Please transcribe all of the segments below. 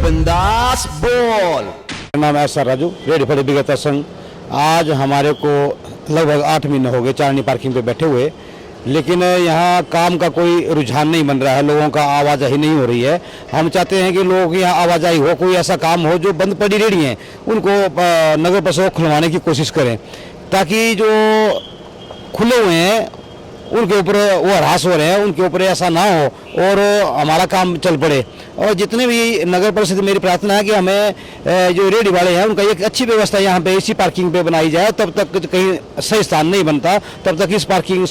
बिंदास बोल। मेरा नाम है सर राजू, रेडी फड़ी विक्रेता संघ। आज हमारे को लगभग 8 महीने हो गए चांदनी पार्किंग पे बैठे हुए, लेकिन यहाँ काम का कोई रुझान नहीं बन रहा है, लोगों का आवाजाही नहीं हो रही है। हम चाहते हैं कि लोगों की यहाँ आवाजाही हो, कोई ऐसा काम हो जो बंद पड़ी रेडी हैं उनको नगर परिषद खुलवाने की कोशिश करें, ताकि जो खुले हुए हैं उनके ऊपर वो हरास हो रहे हैं, उनके ऊपर ऐसा ना हो और हमारा काम चल पड़े। और जितने भी नगर परिषद, मेरी प्रार्थना है कि हमें जो रेडी वाले हैं उनका एक अच्छी व्यवस्था यहाँ पे इसी पार्किंग पे बनाई जाए। तब तक कहीं सही स्थान नहीं बनता, तब तक इस पार्किंग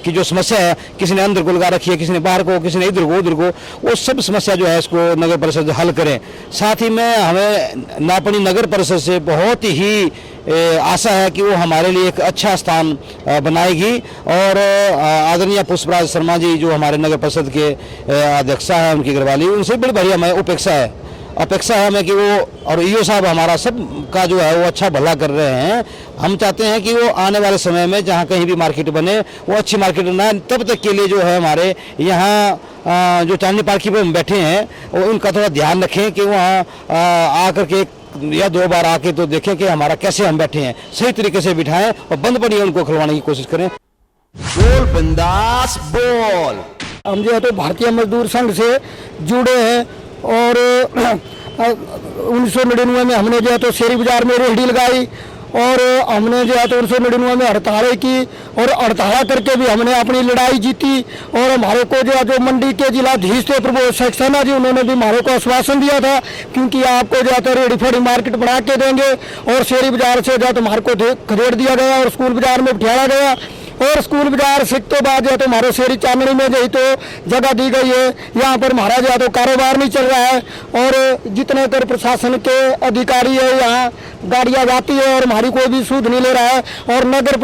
की जो समस्या है, किसी ने अंदर को लगा रखी है, किसी ने बाहर को, किसी ने इधर को उधर को, वो सब समस्या जो है इसको नगर परिषद हल करें। साथ ही में हमें नापनी नगर परिषद से बहुत ही आशा है कि वो हमारे लिए एक अच्छा स्थान बनाएगी। और आदरणीय पुष्पराज शर्मा जी जो हमारे नगर परिषद के अध्यक्षा है, उनकी घरवाली, उनसे बड़ी बड़ी हमें अपेक्षा है हमें कि वो, और ईओ साहब हमारा सब का जो है वो अच्छा भला कर रहे हैं। हम चाहते हैं कि वो आने वाले समय में जहाँ कहीं भी मार्केट बने वो अच्छी मार्केट बनाए। तब तक के लिए जो है हमारे यहाँ जो चांदनी पार्किंग पे हम बैठे हैं वो उनका थोड़ा ध्यान रखें कि वहाँ आकर के या 2 बार आके तो देखें कि हमारा कैसे हम बैठे हैं, सही तरीके से बिठाएं और बंद पड़ी है उनको खुलवाने की कोशिश करें। बोल बिंदास बोल। हम जो है तो भारतीय मजदूर संघ से जुड़े हैं और 1999 में हमने जो है तो शेरी बाजार में रेहड़ी लगाई और हमने जो है तो 1999 में हड़तालें की और हड़ताल करके भी हमने अपनी लड़ाई जीती। और हमारे को जो मंडी के जिलाधीश थे प्रभु सक्सेना जी, उन्होंने भी हमारे को आश्वासन दिया था क्योंकि आपको जो है तो रेडी फड़ी मार्केट बना के देंगे। और शेरी बाजार से जो है तो हमारे को खदेड़ दिया गया और स्कूल बाजार में बिठाया गया। और स्कूल बाजार सिख तो बाद जो है तो हमारे शेरी चांदनी में जो तो जगह दी गई है, यहाँ पर हमारा जो है तो कारोबार नहीं चल रहा है। और जितने कर प्रशासन के अधिकारी है यहाँ गाड़ियाँ जाती है और हमारी कोई भी सूद नहीं ले रहा है। और नगर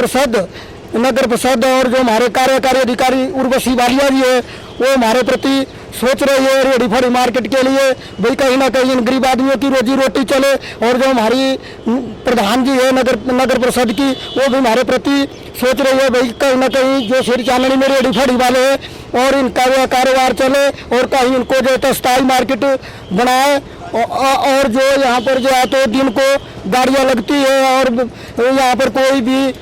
परिषद और जो हमारे कार्यकारी अधिकारी उर्वशी वालिया जी है वो हमारे प्रति सोच रही है रेडी फड़ी मार्केट के लिए, भाई कहीं ना कहीं इन गरीब आदमियों की रोजी रोटी चले। और जो हमारी प्रधान जी है नगर परिषद की, वो भी हमारे प्रति सोच रही है भाई कहीं ना कहीं जो शेरी चांदनी में रेडी फड़ी वाले हैं और इनका जो कारोबार चले और कहीं इनको जो है स्थायी मार्केट बनाए। और जो यहाँ पर जो है तो दिन को गाड़ियाँ लगती है और यहाँ पर कोई भी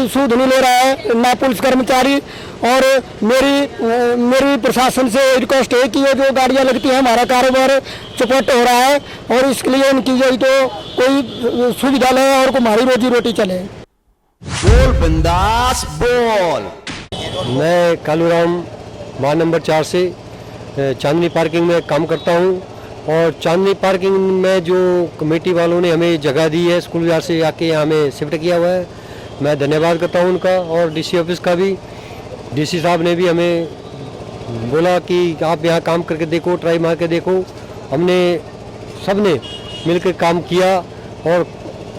सूद नहीं ले रहा है, ना पुलिस कर्मचारी। और मेरी प्रशासन से रिक्वेस्ट है कि ये जो गाड़ियाँ लगती हैं हमारा कारोबार चौपट हो रहा है और इसके लिए इनकी जो तो कोई सुविधा ले और हमारी रोजी रोटी चले। बोल बिंदास बोल। मैं कालूराम वार्ड नंबर 4 से चांदनी पार्किंग में काम करता हूँ। और चांदनी पार्किंग में जो कमेटी वालों ने हमें जगह दी है, स्कूल बाजार से आके यहाँ हमें शिफ्ट किया हुआ है, मैं धन्यवाद करता हूँ उनका। और डीसी ऑफिस का भी, डीसी साहब ने भी हमें बोला कि आप यहाँ काम करके देखो, ट्राई मार के देखो। हमने सब ने मिलकर काम किया और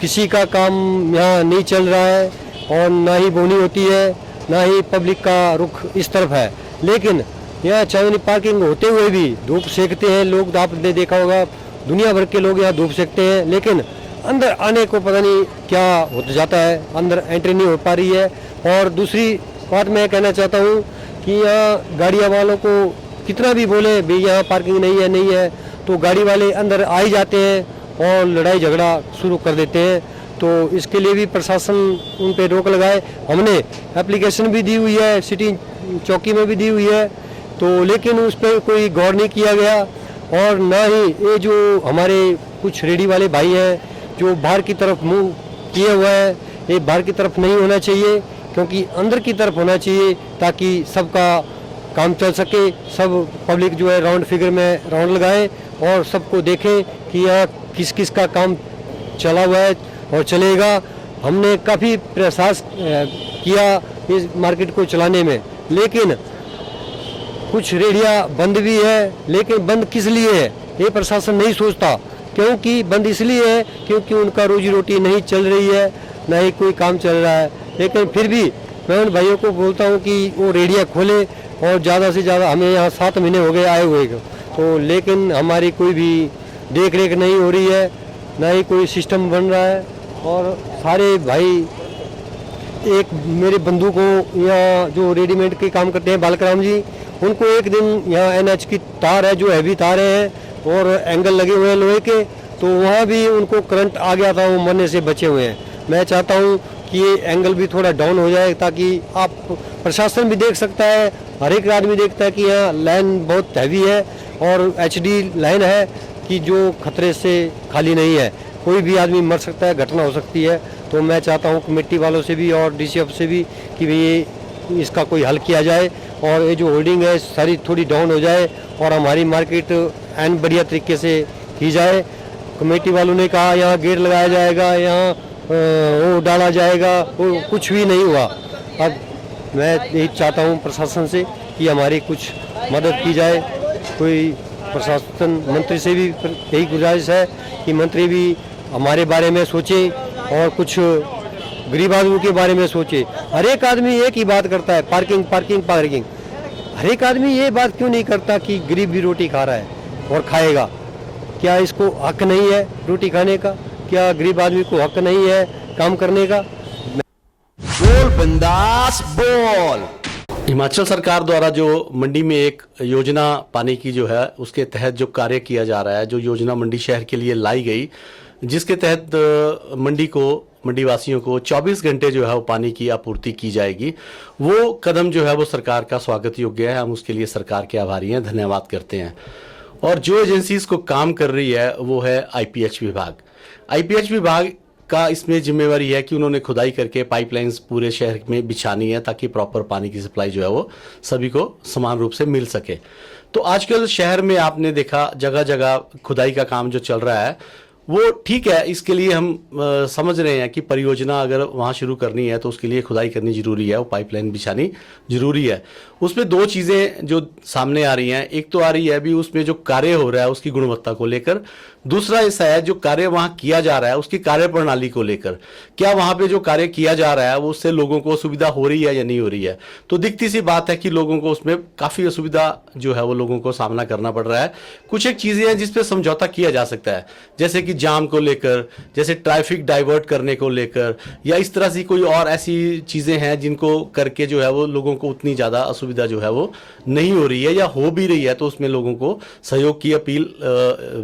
किसी का काम यहाँ नहीं चल रहा है और ना ही बोनी होती है, ना ही पब्लिक का रुख इस तरफ है। लेकिन यहाँ चांदनी पार्किंग होते हुए भी धूप सेकते हैं लोग, आपने देखा होगा दुनिया भर के लोग यहाँ धूप सेकते हैं, लेकिन अंदर आने को पता नहीं क्या हो जाता है, अंदर एंट्री नहीं हो पा रही है। और दूसरी बात मैं कहना चाहता हूँ कि यहाँ गाड़ियाँ वालों को कितना भी बोले भाई यहाँ पार्किंग नहीं है, तो गाड़ी वाले अंदर आ ही जाते हैं और लड़ाई झगड़ा शुरू कर देते हैं। तो इसके लिए भी प्रशासन उन पर रोक लगाए। हमने एप्लीकेशन भी दी हुई है, सिटी चौकी में भी दी हुई है, तो लेकिन उस पर कोई गौर नहीं किया गया। और ना ही ये जो हमारे कुछ रेडी वाले भाई हैं जो बाहर की तरफ मुंह किए हुए हैं, ये बाहर की तरफ नहीं होना चाहिए क्योंकि अंदर की तरफ होना चाहिए ताकि सबका काम चल सके। सब पब्लिक जो है राउंड फिगर में राउंड लगाए और सबको देखें कि यहाँ किस किस का काम चला हुआ है और चलेगा। हमने काफ़ी प्रयास किया इस मार्केट को चलाने में, लेकिन कुछ रेडियाँ बंद भी है, लेकिन बंद किस लिए है ये प्रशासन नहीं सोचता। क्योंकि बंद इसलिए है क्योंकि उनका रोजी रोटी नहीं चल रही है, ना ही कोई काम चल रहा है। लेकिन फिर भी मैं उन भाइयों को बोलता हूँ कि वो रेडियाँ खोले और ज़्यादा से ज़्यादा, हमें यहाँ 7 महीने हो गए आए हुए तो, लेकिन हमारी कोई भी देख रेख नहीं हो रही है, ना ही कोई सिस्टम बन रहा है। और सारे भाई, एक मेरे बंधु को यहाँ जो रेडीमेड के काम करते हैं बालकराम जी, उनको एक दिन यहाँ NH की तार है जो हैवी तार हैं और एंगल लगे हुए हैं लोहे के, तो वहाँ भी उनको करंट आ गया था, वो मरने से बचे हुए हैं। मैं चाहता हूँ कि ये एंगल भी थोड़ा डाउन हो जाए ताकि आप प्रशासन भी देख सकता है, हर एक आदमी देखता है कि यहाँ लाइन बहुत हैवी है और HD लाइन है कि जो खतरे से खाली नहीं है, कोई भी आदमी मर सकता है, घटना हो सकती है। तो मैं चाहता हूँ कमेटी वालों से भी और DCF से भी कि ये इसका कोई हल किया जाए और ये जो होल्डिंग है सारी थोड़ी डाउन हो जाए और हमारी मार्केट एंड बढ़िया तरीके से की जाए। कमेटी वालों ने कहा यहाँ गेट लगाया जाएगा, यहाँ वो डाला जाएगा, वो कुछ भी नहीं हुआ। अब मैं यही चाहता हूँ प्रशासन से कि हमारी कुछ मदद की जाए। कोई प्रशासन मंत्री से भी यही गुजारिश है कि मंत्री भी हमारे बारे में सोचे और कुछ गरीब आदमियों के बारे में सोचे। हर एक आदमी एक ही बात करता है, पार्किंग पार्किंग पार्किंग। हर एक आदमी ये बात क्यों नहीं करता कि गरीब भी रोटी खा रहा है और खाएगा? क्या इसको हक नहीं है रोटी खाने का? क्या गरीब आदमी को हक नहीं है काम करने का? बोल बिंदास बोल। हिमाचल सरकार द्वारा जो मंडी में एक योजना पानी की जो है उसके तहत जो कार्य किया जा रहा है, जो योजना मंडी शहर के लिए लाई गई, जिसके तहत मंडी वासियों को 24 घंटे जो है वो पानी की आपूर्ति की जाएगी, वो कदम जो है वो सरकार का स्वागत योग्य है। हम उसके लिए सरकार के आभारी हैं, धन्यवाद करते हैं। और जो एजेंसी इसको काम कर रही है वो है IPH विभाग। IPH विभाग का इसमें जिम्मेवारी है कि उन्होंने खुदाई करके पाइपलाइंस पूरे शहर में बिछानी है ताकि प्रॉपर पानी की सप्लाई जो है वो सभी को समान रूप से मिल सके। तो आजकल शहर में आपने देखा जगह जगह खुदाई का काम जो चल रहा है वो ठीक है। इसके लिए हम समझ रहे हैं कि परियोजना अगर वहाँ शुरू करनी है तो उसके लिए खुदाई करनी जरूरी है, वो पाइपलाइन बिछानी जरूरी है। उसमें दो चीज़ें जो सामने आ रही हैं, एक तो आ रही है अभी उसमें जो कार्य हो रहा है उसकी गुणवत्ता को लेकर, दूसरा ऐसा है जो कार्य वहाँ किया जा रहा है उसकी कार्य प्रणाली को लेकर। क्या वहाँ पे जो कार्य किया जा रहा है वो उससे लोगों को सुविधा हो रही है या नहीं हो रही है? तो दिखती सी बात है कि लोगों को उसमें काफ़ी असुविधा जो है वो लोगों को सामना करना पड़ रहा है। कुछ एक चीज़ें हैं जिसपे समझौता किया जा सकता है, जैसे कि जाम को लेकर, जैसे ट्रैफिक डाइवर्ट करने को लेकर, या इस तरह से कोई और ऐसी चीज़ें हैं जिनको करके जो है वो लोगों को उतनी ज़्यादा असुविधा जो है वो नहीं हो रही है, या हो भी रही है तो उसमें लोगों को सहयोग की अपील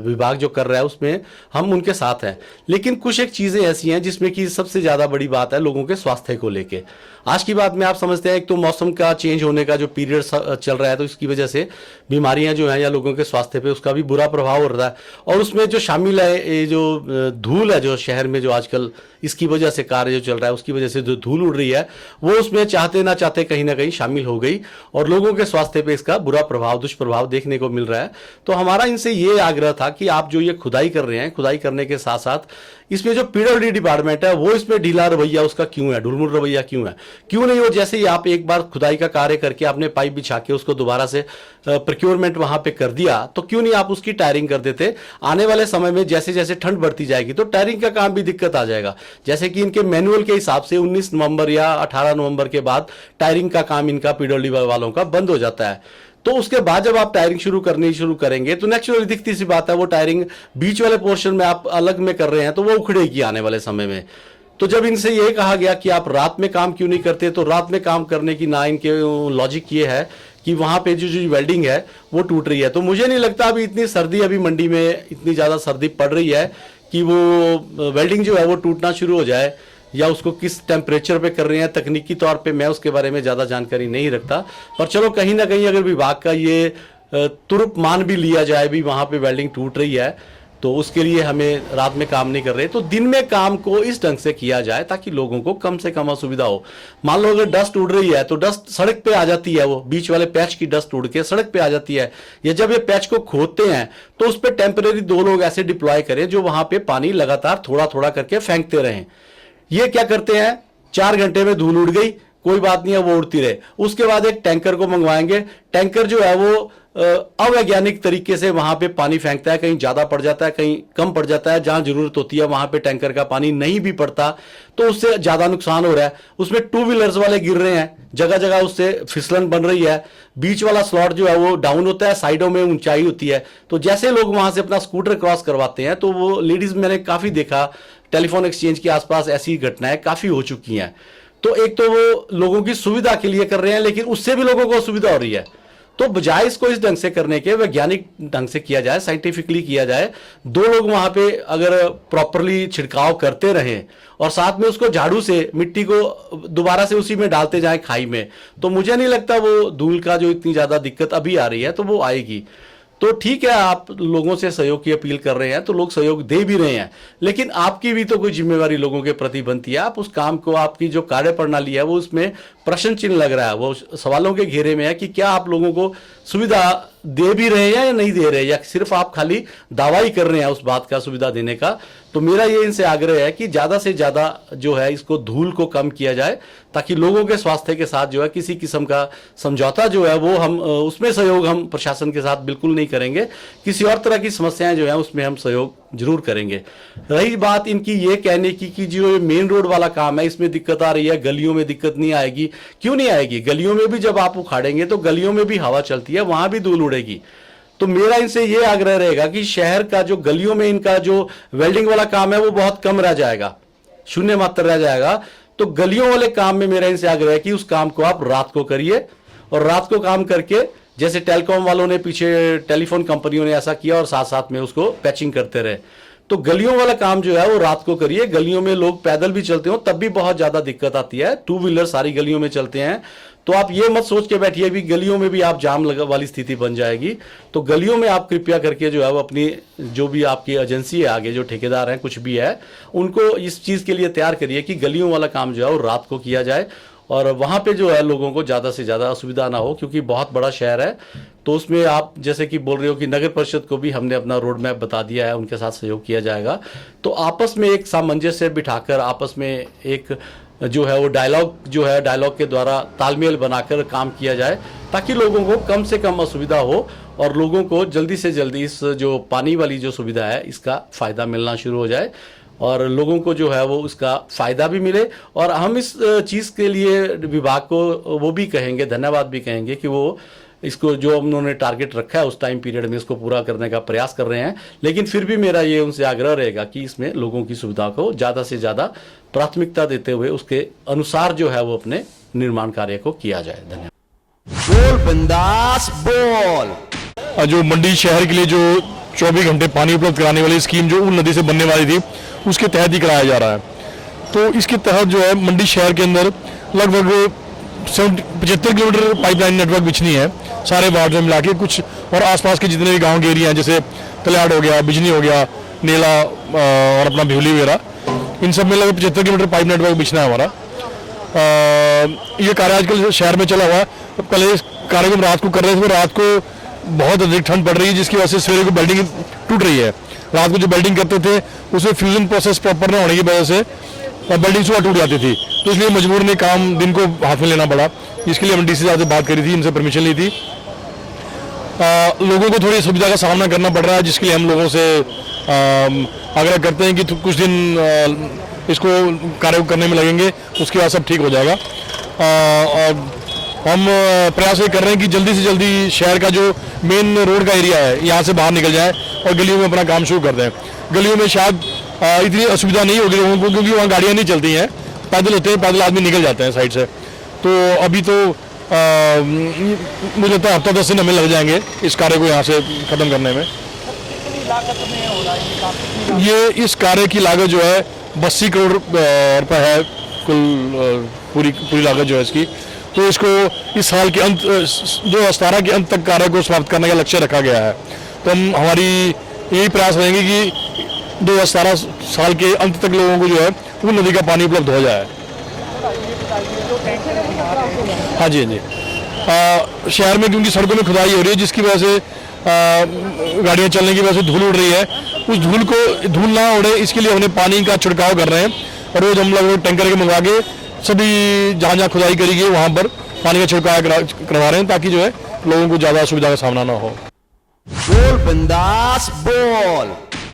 विभाग जो कर रहा है उसमें हम उनके साथ हैं। लेकिन कुछ एक चीज़ें ऐसी हैं जिसमें कि सबसे ज़्यादा बड़ी बात है लोगों के स्वास्थ्य को लेके। आज की बात में आप समझते हैं एक तो मौसम का चेंज होने का जो पीरियड चल रहा है तो इसकी वजह से बीमारियां जो हैं या लोगों के स्वास्थ्य पे उसका भी बुरा प्रभाव हो रहा है। और उसमें जो शामिल है ये जो धूल है जो शहर में जो आजकल इसकी वजह से कार्य जो चल रहा है उसकी वजह से जो धूल उड़ रही है वो उसमें चाहते ना चाहते कहीं ना कहीं शामिल हो गई और लोगों के स्वास्थ्य पे इसका बुरा प्रभाव, दुष्प्रभाव देखने को मिल रहा है। तो हमारा इनसे ये आग्रह था कि आप जो ये खुदाई कर रहे हैं, खुदाई करने के साथ साथ इसमें जो PWD डिपार्टमेंट है वो इसमें ढीला रवैया उसका क्यों है, ढुलमुल रवैया क्यों है? क्यों नहीं हो जैसे ही आप एक बार खुदाई का कार्य करके आपने पाइप बिछा के उसको दोबारा से प्रोक्योरमेंट वहां पे कर दिया तो क्यों नहीं आप उसकी टायरिंग कर देते? आने वाले समय में जैसे जैसे ठंड बढ़ती जाएगी तो टायरिंग का काम भी दिक्कत आ जाएगा। जैसे कि इनके मैनुअल के हिसाब से 19 नवंबर या 18 नवंबर के बाद टायरिंग का काम इनका PWD वालों का बंद हो जाता है। तो उसके बाद जब आप टायरिंग शुरू करेंगे तो नेचुरली दिखती सी बात है वो टायरिंग बीच वाले पोर्शन में आप अलग में कर रहे हैं तो वो उखड़ेगी आने वाले समय में। तो जब इनसे ये कहा गया कि आप रात में काम क्यों नहीं करते, तो रात में काम करने की ना इनके लॉजिक ये है कि वहां पे जो वेल्डिंग है वो टूट रही है। तो मुझे नहीं लगता अभी इतनी सर्दी, अभी मंडी में इतनी ज़्यादा सर्दी पड़ रही है कि वो वेल्डिंग जो है वो टूटना शुरू हो जाए, या उसको किस टेम्परेचर पे कर रहे हैं तकनीकी तौर पे मैं उसके बारे में ज़्यादा जानकारी नहीं रखता। पर चलो कहीं ना कहीं अगर विभाग का ये तुरंत मान भी लिया जाए भी वहाँ पे वेल्डिंग टूट रही है तो उसके लिए हमें रात में काम नहीं कर रहे तो दिन में काम को इस ढंग से किया जाए ताकि लोगों को कम से कम असुविधा हो। मान लो अगर डस्ट उड़ रही है तो डस्ट सड़क पे आ जाती है, वो बीच वाले पैच की डस्ट उड़ के सड़क पे आ जाती है, या जब ये पैच को खोदते हैं तो उस पर टेम्परेरी 2 लोग ऐसे डिप्लॉय करें जो वहां पे पानी लगातार थोड़ा थोड़ा करके फेंकते रहें। ये क्या करते हैं, 4 घंटे में धूल उड़ गई, कोई बात नहीं है वो उड़ती रहे। उसके बाद एक टैंकर को मंगवाएंगे, टैंकर जो है वो अवैज्ञानिक तरीके से वहां पे पानी फेंकता है, कहीं ज्यादा पड़ जाता है कहीं कम पड़ जाता है, जहां जरूरत होती है वहां पे टैंकर का पानी नहीं भी पड़ता तो उससे ज्यादा नुकसान हो रहा है। उसमें 2 व्हीलर्स वाले गिर रहे हैं, जगह जगह उससे फिसलन बन रही है, बीच वाला स्लॉट जो है वो डाउन होता है, साइडों में ऊंचाई होती है। तो जैसे लोग वहां से अपना स्कूटर क्रॉस करवाते हैं तो वो लेडीज मैंने काफी देखा, टेलीफोन एक्सचेंज के आसपास ऐसी घटनाएं काफी हो चुकी हैं। तो एक तो वो लोगों की सुविधा के लिए कर रहे हैं लेकिन उससे भी लोगों को असुविधा हो रही है। तो बजाय इसको इस ढंग से करने के वैज्ञानिक ढंग से किया जाए, साइंटिफिकली किया जाए, 2 लोग वहां पे अगर प्रॉपरली छिड़काव करते रहें और साथ में उसको झाड़ू से मिट्टी को दोबारा से उसी में डालते जाएं खाई में, तो मुझे नहीं लगता वो धूल का जो इतनी ज्यादा दिक्कत अभी आ रही है तो वो आएगी। तो ठीक है, आप लोगों से सहयोग की अपील कर रहे हैं तो लोग सहयोग दे भी रहे हैं, लेकिन आपकी भी तो कोई जिम्मेवारी लोगों के प्रति बनती है। आप उस काम को, आपकी जो कार्य प्रणाली है वो उसमें प्रश्न चिन्ह लग रहा है, वो सवालों के घेरे में है कि क्या आप लोगों को सुविधा दे भी रहे हैं या नहीं दे रहे, या सिर्फ आप खाली दावा ही कर रहे हैं उस बात का, सुविधा देने का। तो मेरा ये इनसे आग्रह है कि ज्यादा से ज्यादा जो है इसको धूल को कम किया जाए, ताकि लोगों के स्वास्थ्य के साथ जो है किसी किस्म का समझौता जो है वो हम उसमें सहयोग हम प्रशासन के साथ बिल्कुल नहीं करेंगे। किसी और तरह की समस्याएं जो है उसमें हम सहयोग जरूर करेंगे। रही बात इनकी ये कहने की कि जो मेन रोड वाला काम है इसमें दिक्कत आ रही है, गलियों में दिक्कत नहीं आएगी, क्यों नहीं आएगी? गलियों में भी जब आप उखाड़ेंगे तो गलियों में भी हवा चलती है, वहां भी धूल उड़ेगी। तो मेरा इनसे ये आग्रह रहेगा कि शहर का जो गलियों में इनका जो वेल्डिंग वाला काम है वो बहुत कम रह जाएगा, शून्य मात्र रह जाएगा। तो गलियों वाले काम में मेरा इनसे आग्रह है कि उस काम को आप रात को करिए, और रात को काम करके, जैसे टेलीकॉम वालों ने पीछे, टेलीफोन कंपनियों ने ऐसा किया और साथ साथ में उसको पैचिंग करते रहे, तो गलियों वाला काम जो है वो रात को करिए। गलियों में लोग पैदल भी चलते हो तब भी बहुत ज्यादा दिक्कत आती है, 2 व्हीलर सारी गलियों में चलते हैं। तो आप ये मत सोच के बैठिए भी गलियों में भी आप जाम लगा वाली स्थिति बन जाएगी। तो गलियों में आप कृपया करके जो है वो अपनी, जो भी आपकी एजेंसी है आगे, जो ठेकेदार हैं कुछ भी है, उनको इस चीज के लिए तैयार करिए कि गलियों वाला काम जो है वो रात को किया जाए, और वहां पे जो है लोगों को ज्यादा से ज्यादा असुविधा ना हो, क्योंकि बहुत बड़ा शहर है। तो उसमें आप जैसे कि बोल रहे हो कि नगर परिषद को भी हमने अपना रोड मैप बता दिया है, उनके साथ सहयोग किया जाएगा। तो आपस में एक सामंजस्य बिठाकर, आपस में एक जो है वो डायलॉग के द्वारा तालमेल बनाकर काम किया जाए, ताकि लोगों को कम से कम असुविधा हो और लोगों को जल्दी से जल्दी इस जो पानी वाली जो सुविधा है इसका फायदा मिलना शुरू हो जाए, और लोगों को जो है वो उसका फायदा भी मिले। और हम इस चीज़ के लिए विभाग को वो भी कहेंगे, धन्यवाद भी कहेंगे कि वो इसको जो उन्होंने टारगेट रखा है उस टाइम पीरियड में इसको पूरा करने का प्रयास कर रहे हैं। लेकिन फिर भी मेरा ये उनसे आग्रह रहेगा कि इसमें लोगों की सुविधा को ज़्यादा से ज़्यादा प्राथमिकता देते हुए उसके अनुसार जो है वो अपने निर्माण कार्य को किया जाए। धन्यवाद। बोल बिंदास बोल। जो मंडी शहर के लिए जो 24 घंटे पानी उपलब्ध कराने वाली स्कीम जो उन नदी से बनने वाली थी उसके तहत ही कराया जा रहा है। तो इसके तहत जो है मंडी शहर के अंदर लगभग 75 किलोमीटर पाइपलाइन नेटवर्क बिछनी है सारे वार्ड में मिला के, कुछ और आसपास के जितने भी गांव के एरिया हैं जैसे कल्याड़ हो गया, बिजनी हो गया, नेला और अपना भिवली वगैरह, इन सब में लगभग 75 किलोमीटर पाइप नेटवर्क बिछना है हमारा। ये कार्य आजकल शहर में चला हुआ है। पहले इस कार्य को हम रात को कर रहे थे, रात को बहुत अधिक ठंड पड़ रही है जिसकी वजह से सवेरे को बिल्डिंग टूट रही है। रात को जो बिल्डिंग करते थे उसमें फ्यूजन प्रोसेस प्रॉपर न होने की वजह से बिल्डिंग सुबह टूट जाती थी, तो इसलिए मजबूर ने काम दिन को हाथ में लेना पड़ा। इसके लिए हम डीसी साहब से बात करी थी, इनसे परमिशन ली थी। लोगों को थोड़ी सुविधा का सामना करना पड़ रहा है, जिसके लिए हम लोगों से आग्रह करते हैं कि कुछ दिन इसको कार्य करने में लगेंगे, उसके बाद सब ठीक हो जाएगा। और हम प्रयास ये कर रहे हैं कि जल्दी से जल्दी शहर का जो मेन रोड का एरिया है यहाँ से बाहर निकल जाए और गलियों में अपना काम शुरू कर दें। गलियों में शायद इतनी असुविधा नहीं होगी लोगों को, क्योंकि वहाँ गाड़ियाँ नहीं चलती हैं, पैदल होते हैं, पैदल आदमी निकल जाते हैं साइड से। तो अभी तो मुझे लगता है हफ्ता 10 दिन हमें लग जाएंगे इस कार्य को यहाँ से ख़त्म करने में। ये इस कार्य की लागत जो है 82 करोड़ रुपये है कुल, पूरी लागत जो है इसकी। तो इसको इस साल के अंत 2017 के अंत तक कार्य को समाप्त करने का लक्ष्य रखा गया है। तो हमारी यही प्रयास रहेंगे कि 2017 साल के अंत तक लोगों को जो है वो नदी का पानी उपलब्ध हो जाए। हाँ जी, हाँ जी। शहर में क्योंकि सड़कों में खुदाई हो रही है, जिसकी वजह से गाड़ियाँ चलने की वजह से धूल उड़ रही है, उस धूल ना उड़े इसके लिए हमने पानी का छिड़काव कर रहे हैं। और रोज हम लोग टैंकर के मंगवा के सभी जहाँ खुदाई करी गई वहाँ पर पानी का छिड़काव करवा रहे हैं, ताकि जो है लोगों को ज़्यादा असुविधा का सामना ना हो। बोल बिंदास बोल।